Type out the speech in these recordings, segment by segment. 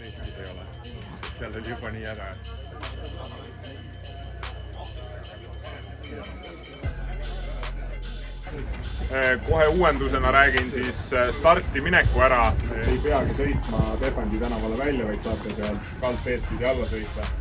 Eestis ei ole. Seal oli juba nii ära. Kohe uuendusena räägin siis starti mineku ära. Ei peagi sõitma Tehvandi tänavale välja, vaid saate sealt kaldteed pidi alla sõita.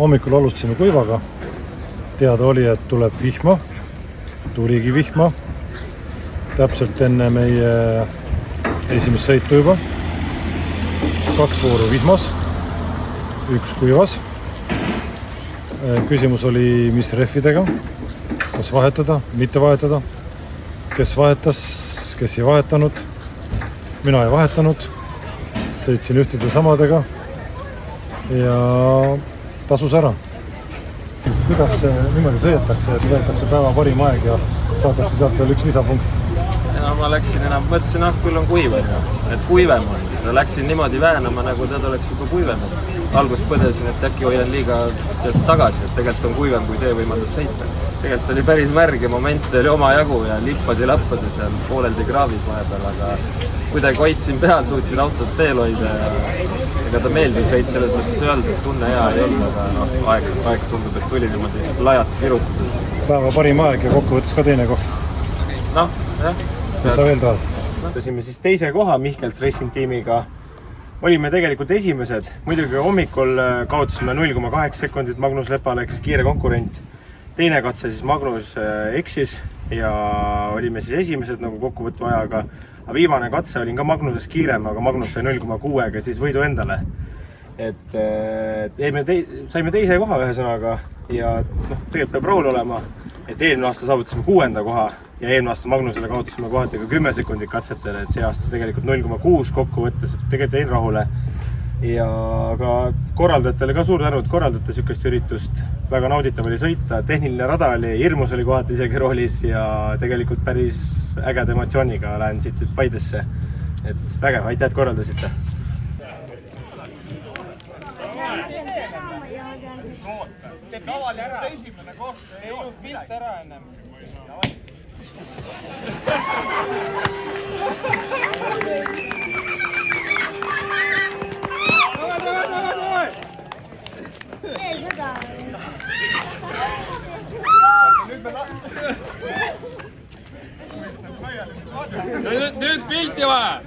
Hommikul alustasime kuivaga. Teada oli, et tuleb vihma. Tuligi vihma. Täpselt enne meie esimest sõitu juba. 2 vooru vihmas. 1 kuivas. Küsimus oli, mis rehvidega. Kas vahetada, mitte vahetada. Kes vahetas, kes ei vahetanud. mina ei vahetanud, sõitsin ühtede samadega ja tasus ära. Kuidas see niimoodi sõidetakse, et võetakse päeva parim aeg ja saadakse sealt veel üks lisapunkt? Ma läksin mõtlesin, küll on kuiv, et kuivem on. Läksin niimoodi väänama, nagu tead oleks juba kuivenud. Algus põdesin, et äkki hoian liiga tagasi, et tegelikult on kuivem, kui tee võimaldab sõita. Tegelikult oli päris märg ja momente oli oma jagu ja lippadi seal pooleldi kraavis vahepeal, aga kuidagi hoidsin peal, suutsin autot teel hoida ja ega ta meeldiv sõit selles mõttes ei olnud, et tunne hea ei olnud, aga aeg tundub, et tuli niimoodi laialt kirutades. Päeva parim aeg ja kokkuvõttes ka teine koht. Jah. Mis sa veel tahad? Võtasime siis teise koha Mihkels Racing tiimiga. Olime tegelikult esimesed. Muidugi hommikul kaotasime 0,8 sekundit Magnus Lepale, kes kiire konkurent. Teine katse siis Magnus eksis ja olime siis esimesed nagu kokkuvõtva ajaga. Aga viimane katse olin ka Magnusest kiirem, aga Magnus sai 0,6-ga siis võidu endale. Saime teise koha ühe sõnaga ja tegelikult peab rahul olema, et eelmine aasta saavutasime 6. koha ja eelmine aasta Magnusele kaotasime kohatega 10 sekundit katsetele, et see aasta tegelikult 0,6 kokku võttes, et tegelikult jäin rahule. Ja ka korraldajatele ka suur tänu, et korraldate sükest üritust. Väga nauditav oli sõita, tehniline rada oli, hirmus oli kohati isegi roolis ja tegelikult päris ägeda emotsiooniga lähen siit Paidesse. Et vägev, aitäh, et korraldasite! Teeb lavali ära esimene koht, ei ilus pilt ära ennem. Nüüd pilti vaja!